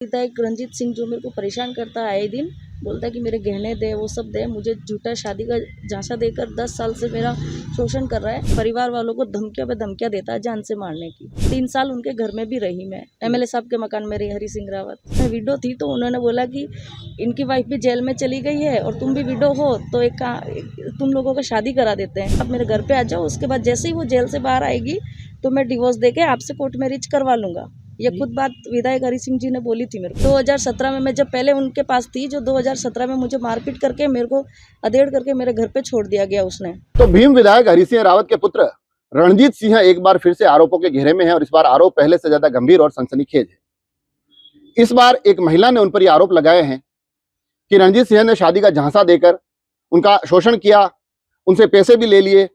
विधायक रंजीत सिंह जो मेरे को परेशान करता है आए दिन, बोलता है कि मेरे गहने दे, वो सब दे, मुझे झूठा शादी का झांसा देकर 10 साल से मेरा शोषण कर रहा है। परिवार वालों को धमकियां पे धमकियां देता है जान से मारने की। 3 साल उनके घर में भी रही मैं, एमएलए साहब के मकान में रही, हरि सिंह रावत। मैं विडो थी तो उन्होंने बोला कि इनकी वाइफ भी जेल में चली गई है और तुम भी विडो हो तो तुम लोगों का शादी करा देते हैं, आप मेरे घर पे आ जाओ। उसके बाद जैसे ही वो जेल से बाहर आएगी तो मैं डिवोर्स देके आपसे कोर्ट मैरिज करवा लूंगा। ये खुद बात विधायक हरि सिंह जी ने बोली थी मेरे को। 2017 में मैं जब पहले उनके पास थी, जो 2017 में मुझे मारपीट करके मेरे को अधेड़ करके मेरे घर पे छोड़ दिया गया उसने। तो भीम विधायक हरि सिंह रावत के पुत्र रणजीत सिंह एक बार फिर से आरोपों के घेरे में है और इस बार आरोप पहले से ज्यादा गंभीर और सनसनीखेज है। इस बार एक महिला ने उन पर यह आरोप लगाए हैं कि रणजीत सिंह ने शादी का झांसा देकर उनका शोषण किया, उनसे पैसे भी ले लिए।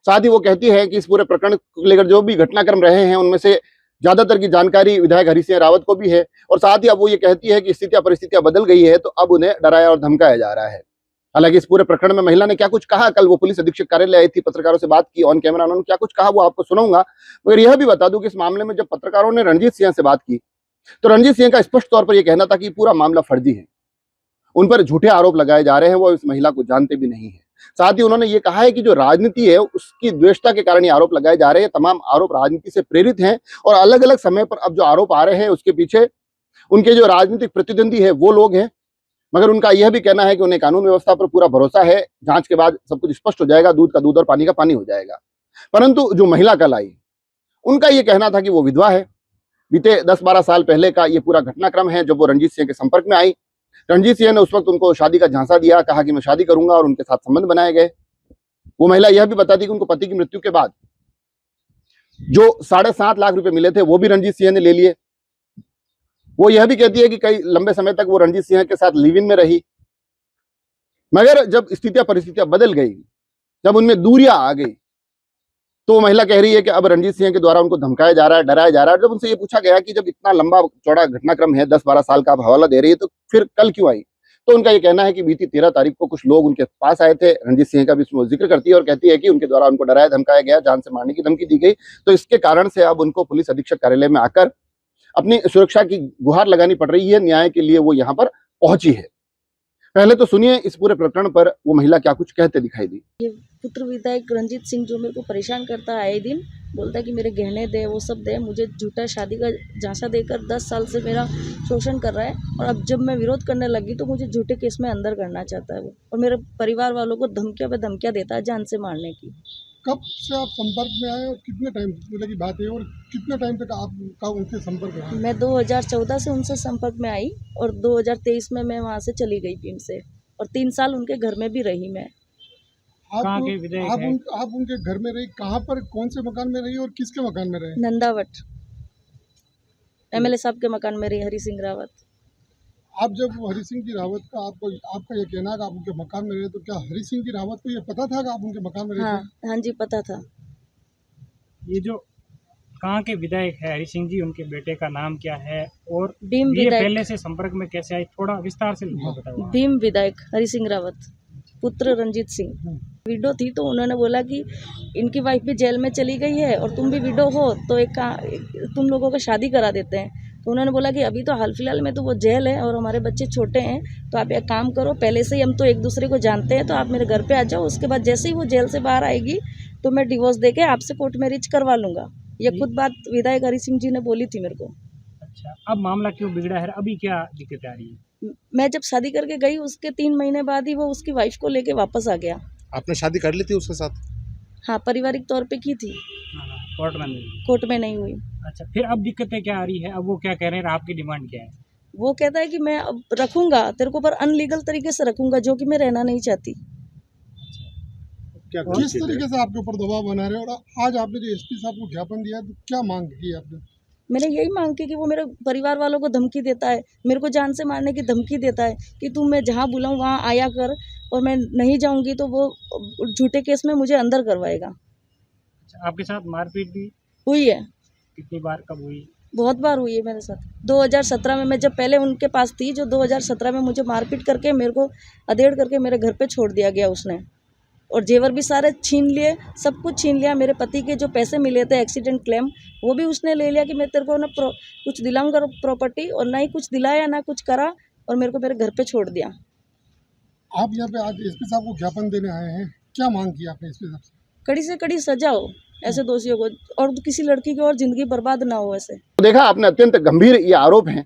साथ ही वो कहती है कि इस पूरे प्रकरण को लेकर जो भी घटनाक्रम रहे हैं उनमें से ज्यादातर की जानकारी विधायक हरि सिंह रावत को भी है। और साथ ही अब वो ये कहती है कि स्थितियां परिस्थितियां बदल गई है तो अब उन्हें डराया और धमकाया जा रहा है। हालांकि इस पूरे प्रकरण में महिला ने क्या कुछ कहा, कल वो पुलिस अधीक्षक कार्यालय आई थी, पत्रकारों से बात की ऑन कैमरा, उन्होंने क्या कुछ कहा वो आपको सुनाऊंगा। मगर यह भी बता दूं कि इस मामले में जब पत्रकारों ने रणजीत सिंह से बात की तो रणजीत सिंह का स्पष्ट तौर पर यह कहना था कि पूरा मामला फर्जी है, उन पर झूठे आरोप लगाए जा रहे हैं, वो इस महिला को जानते भी नहीं है। साथ ही उन्होंने ये कहा है कि जो राजनीति है उसकी द्वेषता के कारण ये आरोप लगाए जा रहे हैं, तमाम आरोप राजनीति से प्रेरित हैं और अलग अलग समय पर अब जो आरोप आ रहे हैं उसके पीछे उनके जो राजनीतिक प्रतिद्वंदी है वो लोग हैं। मगर उनका यह भी कहना है कि उन्हें कानून व्यवस्था पर पूरा भरोसा है, जांच के बाद सब कुछ स्पष्ट हो जाएगा, दूध का दूध और पानी का पानी हो जाएगा। परंतु जो महिला कल आई उनका यह कहना था कि वो विधवा है, बीते 10-12 साल पहले का ये पूरा घटनाक्रम है जब वो रणजीत सिंह के संपर्क में आई। रणजीत सिंह ने उस वक्त उनको शादी का झांसा दिया, कहा कि मैं शादी करूंगा और उनके साथ संबंध बनाए गए। वो महिला यह भी बताती कि उनको पति की मृत्यु के बाद जो 7.5 लाख रुपए मिले थे वो भी रणजीत सिंह ने ले लिए। वो यह भी कहती है कि कई लंबे समय तक वो रणजीत सिंह के साथ लिव इन में रही। मगर जब स्थितियां परिस्थितियां बदल गई, जब उनमें दूरियां आ गई, तो वो महिला कह रही है कि अब रणजीत सिंह के द्वारा उनको धमकाया जा रहा है, डराया जा रहा है। जब उनसे ये पूछा गया कि जब इतना लंबा चौड़ा घटनाक्रम है, 10-12 साल का आप हवाला दे रही है, तो फिर कल क्यों आई? तो उनका ये कहना है कि बीती 13 तारीख को कुछ लोग उनके पास आए थे। रणजीत सिंह का भी जिक्र करती है और कहती है कि उनके द्वारा उनको डराया धमकाया गया, जान से मारने की धमकी दी गई। तो इसके कारण से अब उनको पुलिस अधीक्षक कार्यालय में आकर अपनी सुरक्षा की गुहार लगानी पड़ रही है। न्याय के लिए वो यहाँ पर पहुंची है। पहले तो सुनिए इस पूरे प्रकरण पर वो महिला क्या कुछ कहते दिखाई दी। ये पुत्र विधायक रंजीत सिंह जो मेरे को परेशान करता है आए दिन, बोलता है कि मेरे गहने दे, वो सब दे, मुझे झूठा शादी का झांसा देकर 10 साल से मेरा शोषण कर रहा है। और अब जब मैं विरोध करने लगी तो मुझे झूठे केस में अंदर करना चाहता है वो, और मेरे परिवार वालों को धमकियां पे धमकियां देता है जान से मारने की। कब से आप संपर्क में आए और कितने टाइम पहले की बात है और कितने टाइम तक आपका उनसे संपर्क रहा? मैं 2014 से उनसे संपर्क में आई और 2023 में मैं वहाँ से चली गई भीम से, और 3 साल उनके घर में भी रही मैं। आप उनके घर में रही, कहाँ पर, कौन से मकान में रही और किसके मकान में रही? नंदावट, एमएलए साहब के मकान में रही, हरि सिंह रावत। आप जब हरि सिंह जी रावत का आपका ये कहना है कि आप उनके मकान में रहे, तो क्या हरि सिंह जी रावत को ये पता था कि आप उनके मकान में रहे थे? हाँ जी, पता था। ये जो कहाँ के विधायक है हरि सिंह जी, उनके बेटे का नाम क्या है और भीम ये विधायक, पहले से संपर्क में कैसे आई, थोड़ा विस्तार से बताओ। भीम विधायक हरि सिंह रावत, पुत्र रंजीत सिंह। विडो थी तो उन्होंने बोला कि इनकी वाइफ भी जेल में चली गई है और तुम भी विडो हो तो तुम लोगों का शादी करा देते हैं। तो उन्होंने बोला कि अभी तो हाल फिलहाल में तो वो जेल है और हमारे बच्चे छोटे हैं, तो आप एक काम करो, पहले से ही हम तो एक दूसरे को जानते हैं, तो आप मेरे घर पे आ जाओ। उसके बाद जैसे ही वो जेल से बाहर आएगी तो मैं डिवोर्स देके आपसे कोर्ट मैरिज करवा लूँगा। ये खुद बात विधायक हरि सिंह जी ने बोली थी मेरे को। अच्छा, अब मामला क्यों बिगड़ा है, अभी क्या दिक्कत आ रही है? मैं जब शादी करके गई उसके 3 महीने बाद ही वो उसकी वाइफ को लेके वापस आ गया। आपने शादी कर ली थी उसके साथ? हाँ, पारिवारिक तौर पे की थी, कोर्ट में नहीं हुई। अच्छा, फिर अब दिक्कतें क्या आ रही है, अब वो क्या कह रहे हैं, आपकी डिमांड क्या है? वो कहता है कि मैं अब रखूंगा तेरे को, पर अनलीगल तरीके से रखूंगा, जो कि मैं रहना नहीं चाहती। किस तरीके से आपके ऊपर दबाव बना रहे हैं? और आज आपने जो एसपी साहब को ज्ञापन दिया तो क्या मांग की आपने? मैंने यही मांग की कि वो मेरे परिवार वालों को धमकी देता है, मेरे को जान से मारने की धमकी देता है कि तुम मैं जहाँ बुलाऊँ वहाँ आया कर, और मैं नहीं जाऊँगी तो वो झूठे केस में मुझे अंदर करवाएगा। अच्छा, आपके साथ मारपीट भी हुई है? कितनी बार, कब हुई? बहुत बार हुई है मेरे साथ। 2017 में मैं जब पहले उनके पास थी, जो 2017 में मुझे मारपीट करके मेरे को अधेड़ करके मेरे घर पे छोड़ दिया गया उसने। और जेवर भी सारे छीन लिए, सब कुछ छीन लिया। मेरे पति के जो पैसे मिले थे एक्सीडेंट क्लेम, वो भी उसने ले लिया कि मैं तेरे को ना कुछ दिलाऊंगा प्रॉपर्टी, और ना ही कुछ दिलाया ना कुछ करा, और मेरे को मेरे घर पे छोड़ दिया। आप यहाँ पे आज एसपी साहब को ज्ञापन देने आए हैं, क्या मांग की आपने एसपी साहब से? कड़ी से कड़ी सजा हो ऐसे दोषियों को, और किसी लड़की की और जिंदगी बर्बाद ना हो ऐसे। तो देखा आपने, अत्यंत गंभीर ये आरोप हैं,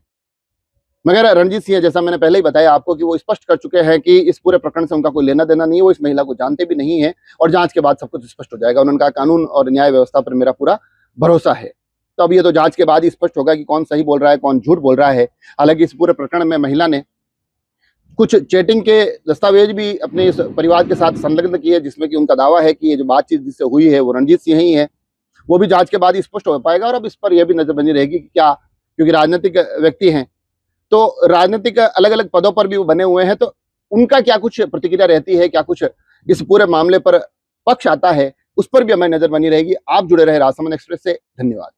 मगर रणजीत सिंह, जैसा मैंने पहले ही बताया आपको, कि वो स्पष्ट कर चुके हैं कि इस पूरे प्रकरण से उनका कोई लेना देना नहीं है, वो इस महिला को जानते भी नहीं है, और जांच के बाद सब कुछ स्पष्ट हो जाएगा। उन्होंने कहा कानून और न्याय व्यवस्था पर मेरा पूरा भरोसा है। तो अब ये तो जांच के बाद ही स्पष्ट होगा कि कौन सही बोल रहा है, कौन झूठ बोल रहा है। हालांकि इस पूरे प्रकरण में महिला ने कुछ चैटिंग के दस्तावेज भी अपने इस परिवार के साथ संलग्न किए, जिसमें कि उनका दावा है कि ये जो बातचीत जिससे हुई है वो रणजीत सिंह ही है। वो भी जांच के बाद ही स्पष्ट हो पाएगा, और अब इस पर यह भी नजर बनी रहेगी कि क्या, क्योंकि राजनीतिक व्यक्ति हैं तो राजनीतिक अलग अलग पदों पर भी वो बने हुए हैं, तो उनका क्या कुछ प्रतिक्रिया रहती है, क्या कुछ इस पूरे मामले पर पक्ष आता है, उस पर भी हमें नजर बनी रहेगी। आप जुड़े रहे राजसमंद एक्सप्रेस से। धन्यवाद।